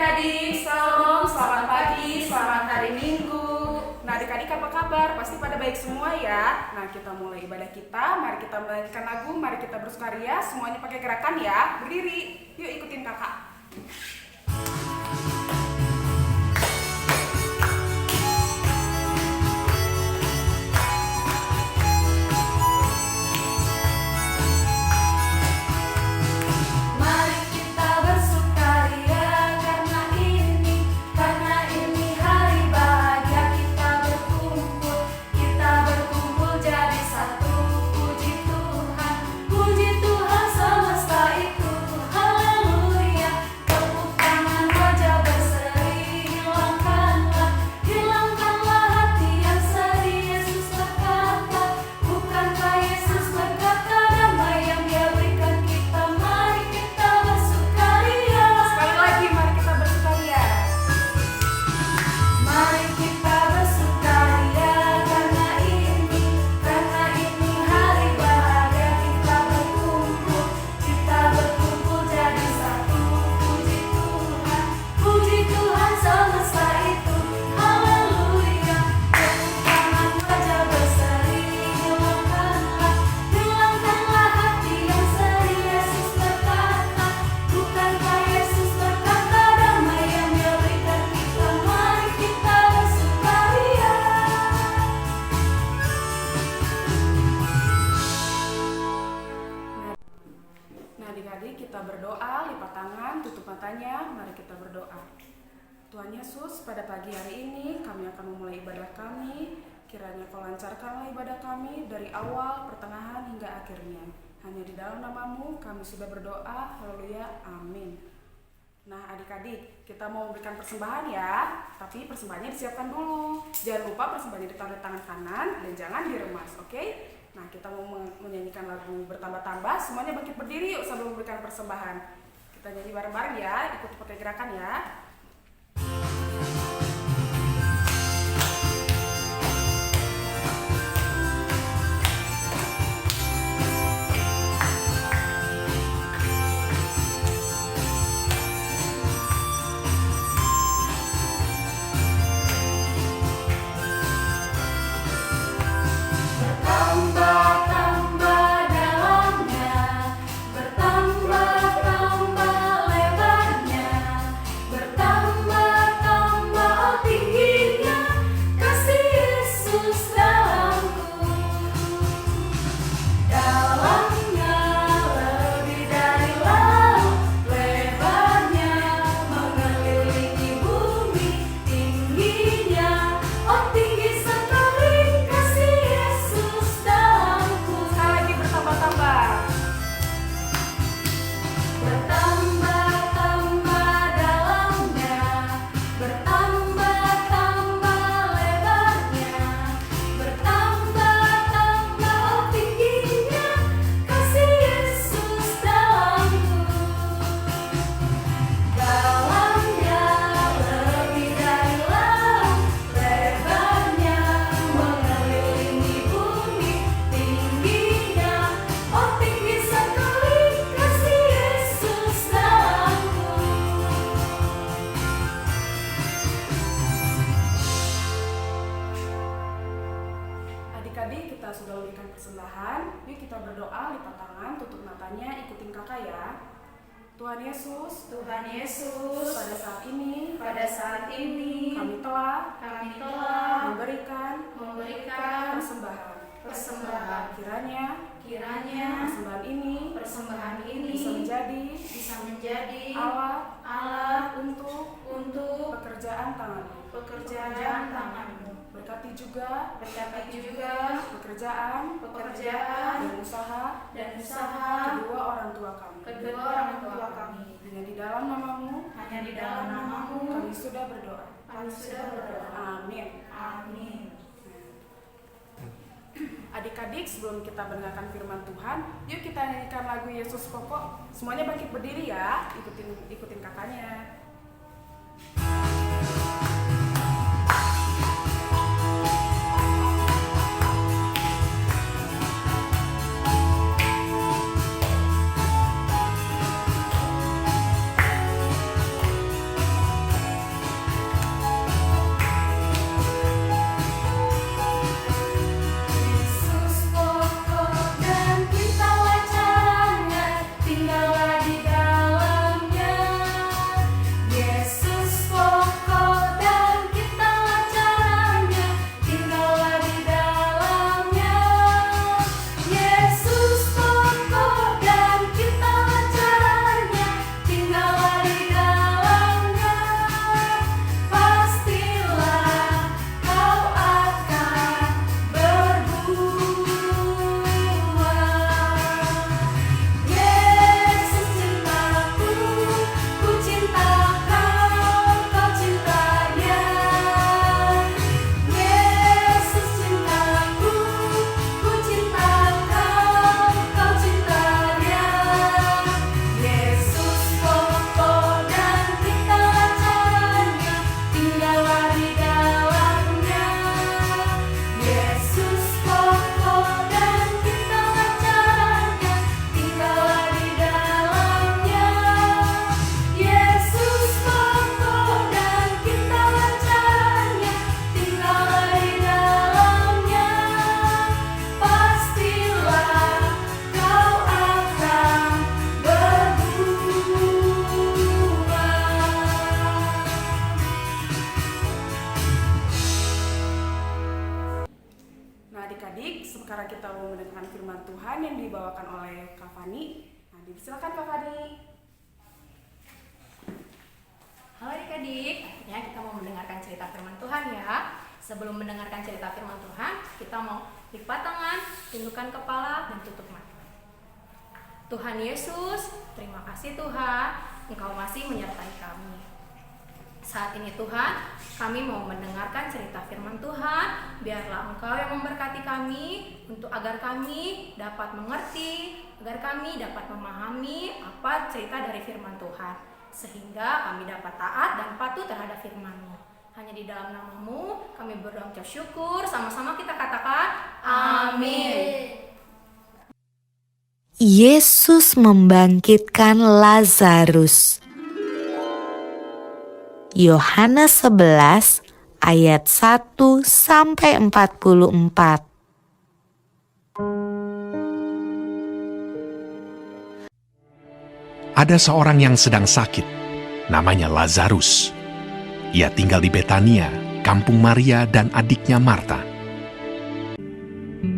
adik-adik, salam, selamat pagi, selamat hari Minggu. Nah adik-adik apa kabar? Pasti pada baik semua ya. Nah kita mulai ibadah kita, mari kita menyanyikan lagu, mari kita bersukaria. Semuanya pakai gerakan ya, berdiri, yuk ikutin kakak. Adik-adik kita berdoa, lipat tangan, tutup matanya, mari kita berdoa. Tuhan Yesus, pada pagi hari ini kami akan memulai ibadah kami. Kiranya Kau lancarkanlah ibadah kami dari awal, pertengahan hingga akhirnya. Hanya di dalam nama-Mu kami sudah berdoa, haleluya, amin. Nah adik-adik, kita mau memberikan persembahan ya, tapi persembahannya disiapkan dulu. Jangan lupa persembahannya ditaruh di tangan kanan dan jangan diremas, oke? Nah kita mau menyanyikan lagu bertambah-tambah, semuanya bangkit berdiri yuk sambil memberikan persembahan. Kita nyanyi bareng-bareng ya, ikut pakai gerakan ya. Adik-adik kita sudah memberikan persembahan, yuk kita berdoa, lipat tangan, tutup matanya, ikutin kakak ya. Tuhan Yesus, pada saat ini kami telah memberikan persembahan. Kiranya persembahan ini bisa menjadi alat untuk pekerjaan tangan-Mu. Berkati juga pekerjaan dan usaha kedua orang tua kami. Hanya di dalam nama-Mu kami sudah berdoa. Amin. Adik-adik, sebelum kita mendengarkan firman Tuhan, yuk kita nyanyikan lagu Yesus Pokok. Semuanya bangkit berdiri ya, ikutin kakaknya. adik-adik, sekarang kita mau mendengarkan firman Tuhan yang dibawakan oleh Kak Fani. Nah, silakan Kak Fani. Halo adik-adik, akhirnya kita mau mendengarkan cerita firman Tuhan ya. Sebelum mendengarkan cerita firman Tuhan, kita mau lipat tangan, tundukkan kepala, dan tutup mata. Tuhan Yesus, terima kasih Tuhan, Engkau masih menyertai kami. Saat ini Tuhan, kami mau mendengarkan cerita firman Tuhan. Biarlah Engkau yang memberkati kami untuk agar kami dapat mengerti, agar kami dapat memahami apa cerita dari firman Tuhan, sehingga kami dapat taat dan patuh terhadap firman-Mu. Hanya di dalam nama-Mu kami berdoa ucap syukur. Sama-sama kita katakan amin. Yesus membangkitkan Lazarus. Yohanes 11 ayat 1 sampai 44. Ada seorang yang sedang sakit, namanya Lazarus. Ia tinggal di Betania, kampung Maria dan adiknya Marta.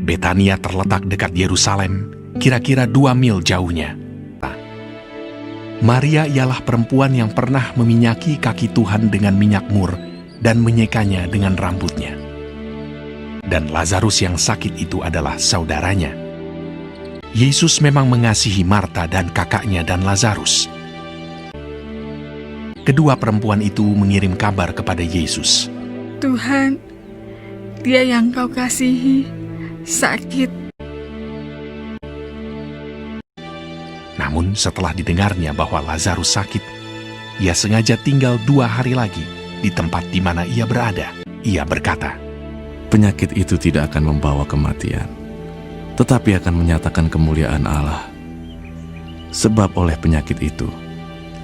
Betania terletak dekat Yerusalem, kira-kira 2 mil jauhnya. Maria ialah perempuan yang pernah meminyaki kaki Tuhan dengan minyak mur dan menyekanya dengan rambutnya. Dan Lazarus yang sakit itu adalah saudaranya. Yesus memang mengasihi Marta dan kakaknya dan Lazarus. Kedua perempuan itu mengirim kabar kepada Yesus. Tuhan, dia yang Kau kasihi sakit. Namun setelah didengarnya bahwa Lazarus sakit, ia sengaja tinggal 2 hari lagi di tempat di mana ia berada. Ia berkata, penyakit itu tidak akan membawa kematian, tetapi akan menyatakan kemuliaan Allah. Sebab oleh penyakit itu,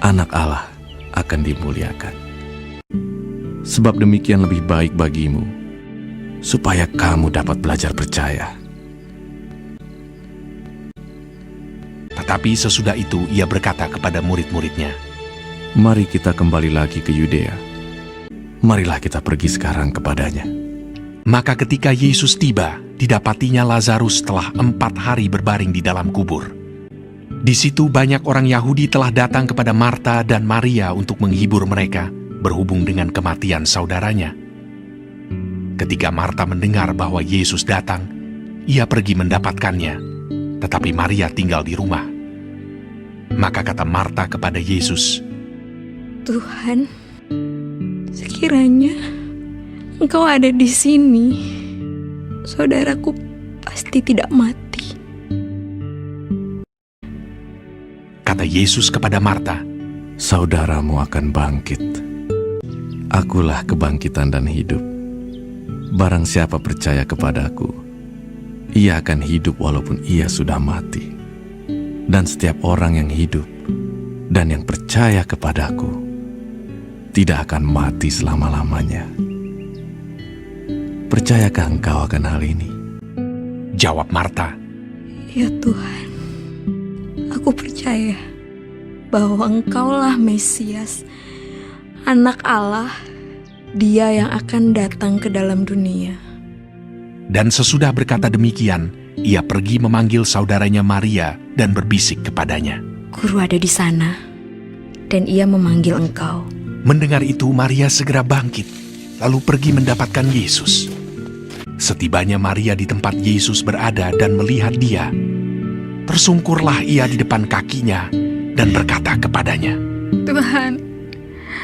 anak Allah akan dimuliakan. Sebab demikian lebih baik bagimu, supaya kamu dapat belajar percaya. Tetapi sesudah itu ia berkata kepada murid-muridnya, Mari kita kembali lagi ke Yudea. Marilah kita pergi sekarang kepadanya. Maka ketika Yesus tiba, didapatinya Lazarus telah 4 hari berbaring di dalam kubur. Di situ banyak orang Yahudi telah datang kepada Marta dan Maria untuk menghibur mereka berhubung dengan kematian saudaranya. Ketika Marta mendengar bahwa Yesus datang, ia pergi mendapatkannya, tetapi Maria tinggal di rumah. Maka kata Marta kepada Yesus, Tuhan, sekiranya Engkau ada di sini, saudaraku pasti tidak mati. Kata Yesus kepada Marta, Saudaramu akan bangkit. Akulah kebangkitan dan hidup. Barang siapa percaya kepadaku, ia akan hidup walaupun ia sudah mati. Dan setiap orang yang hidup dan yang percaya kepadaku tidak akan mati selama-lamanya. Percayakah engkau akan hal ini? Jawab Marta, Ya Tuhan, aku percaya bahwa Engkaulah Mesias, Anak Allah, Dia yang akan datang ke dalam dunia. Dan sesudah berkata demikian, ia pergi memanggil saudaranya Maria dan berbisik kepadanya. Guru ada di sana, dan ia memanggil Engkau. Mendengar itu, Maria segera bangkit, lalu pergi mendapatkan Yesus. Setibanya Maria di tempat Yesus berada dan melihat dia, tersungkurlah ia di depan kakinya dan berkata kepadanya, Tuhan,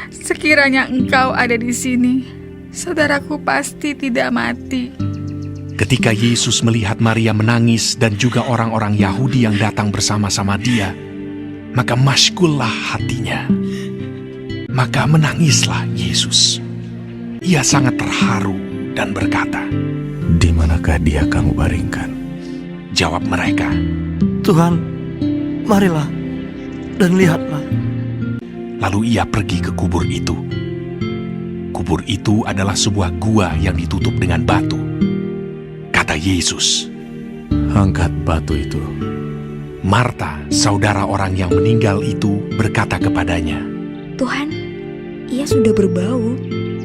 sekiranya Engkau ada di sini, saudaraku pasti tidak mati. Ketika Yesus melihat Maria menangis dan juga orang-orang Yahudi yang datang bersama-sama dia, maka masykullah hatinya. Maka menangislah Yesus. Ia sangat terharu dan berkata, Di manakah dia kamu baringkan? Jawab mereka, Tuhan, marilah dan lihatlah. Lalu ia pergi ke kubur itu. Kubur itu adalah sebuah gua yang ditutup dengan batu. Kata Yesus, Angkat batu itu. Marta, saudara orang yang meninggal itu, berkata kepadanya, Tuhan, ia sudah berbau,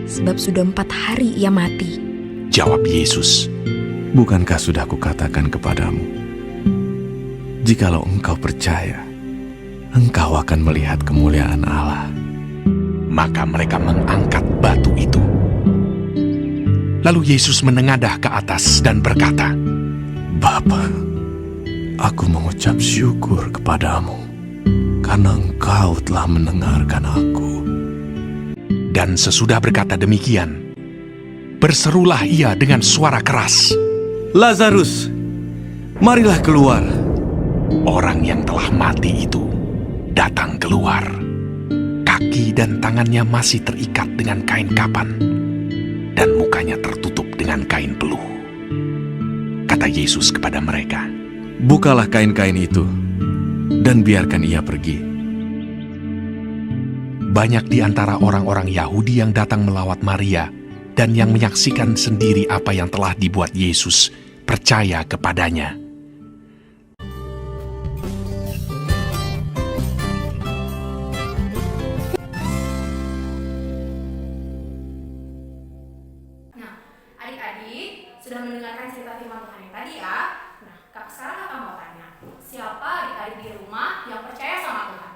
sebab sudah 4 hari ia mati. Jawab Yesus, Bukankah sudah kukatakan kepadamu, jikalau engkau percaya, engkau akan melihat kemuliaan Allah. Maka mereka mengangkat batu itu. Lalu Yesus menengadah ke atas dan berkata, Bapa, aku mengucap syukur kepadamu, karena engkau telah mendengarkan aku. Dan sesudah berkata demikian, berserulah ia dengan suara keras, Lazarus, marilah keluar. Orang yang telah mati itu datang keluar. Kaki dan tangannya masih terikat dengan kain kapan, dan mukanya tertutup dengan kain peluh. Kata Yesus kepada mereka, Bukalah kain-kain itu, dan biarkan ia pergi. banyak di antara orang-orang Yahudi yang datang melawat Maria dan yang menyaksikan sendiri apa yang telah dibuat Yesus percaya kepadanya. Nah, adik-adik sudah mendengarkan cerita firman Tuhan yang tadi ya. Nah, sekarang kakak mau tanya, siapa adik-adik di rumah yang percaya sama Tuhan?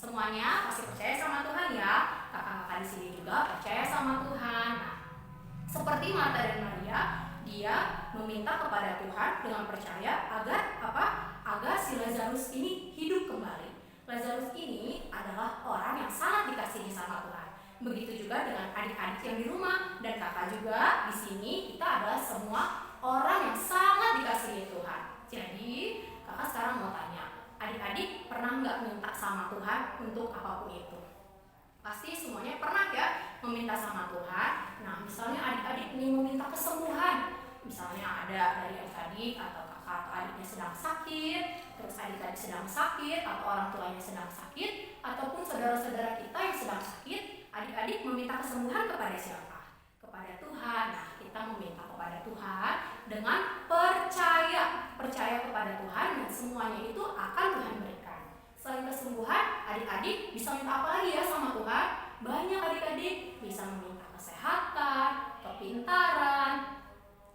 Semuanya pasti percaya sama Tuhan ya. Kakak-kakak di sini juga percaya sama Tuhan. Nah, seperti Marta dan Maria, dia meminta kepada Tuhan dengan percaya agar apa? Agar si Lazarus ini hidup kembali. Lazarus ini adalah orang yang sangat dikasihi sama Tuhan. Begitu juga dengan adik-adik yang di rumah dan kakak juga di sini, kita adalah semua orang yang sangat dikasihi Tuhan. Jadi kakak sekarang mau tanya, adik-adik pernah nggak minta sama Tuhan untuk apapun itu? Pasti semuanya pernah ya meminta sama Tuhan. Nah, misalnya adik-adik ini meminta kesembuhan, misalnya ada dari adik-adik atau kakak atau adiknya sedang sakit, terus adik-adik sedang sakit atau orang tuanya sedang sakit, ataupun saudara-saudara kita yang sedang sakit, adik-adik meminta kesembuhan kepada siapa? Kepada Tuhan. Nah, kita meminta kepada Tuhan dengan percaya kepada Tuhan, dan semuanya itu akan Tuhan berikan. Selain kesembuhan, adik-adik bisa minta apa lagi ya sama Tuhan? Banyak adik-adik bisa meminta kesehatan, kepintaran,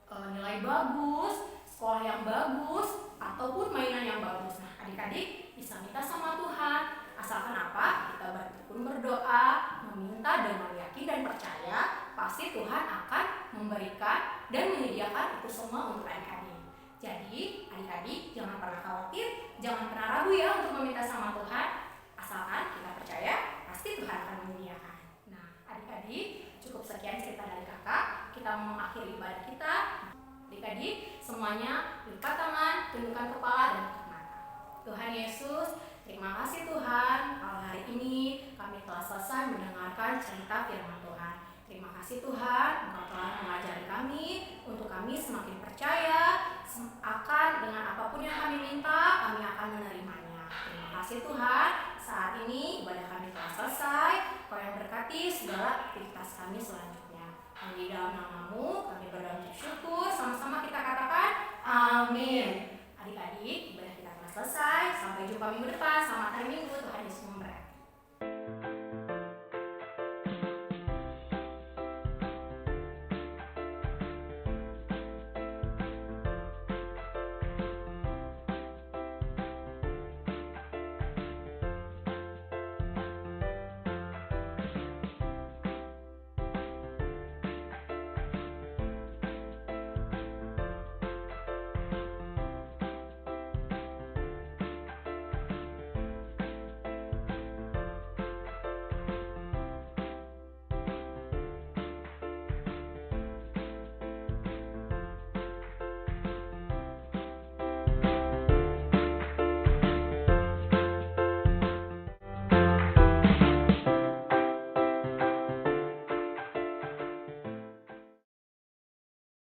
nilai bagus, sekolah yang bagus, ataupun mainan yang bagus. Nah, adik-adik bisa minta sama Tuhan. Asalkan apa? Kita bertekun berdoa, meminta dengan yakin dan percaya, pasti Tuhan akan memberikan dan menyediakan itu semua untuk adik-adik. Jadi, adik-adik jangan pernah khawatir, jangan pernah ragu ya untuk meminta sama Tuhan. Asalkan kita percaya, pasti Tuhan akan menyediakan. Nah, adik-adik, cukup sekian cerita dari kakak. Kita mengakhiri ibadah kita. Adik-adik, semuanya lipat tangan, tundukkan kepala dan tutup mata. Tuhan Yesus, terima kasih Tuhan, kalau hari ini kami telah selesai mendengarkan cerita firman Tuhan. Terima kasih Tuhan, Engkau telah mengajari kami untuk kami semakin percaya akan dengan apapun yang kami minta, kami akan menerimanya. Terima kasih Tuhan, saat ini ibadah kami telah selesai. Kau yang berkati segala aktivitas kami selanjutnya. Di dalam nama-Mu kami berdoa untuk syukur, sama-sama kita katakan amin. Adik-adik, ibadah kita telah selesai. Sampai jumpa minggu depan. Selamat hari Minggu, Tuhan Yesus.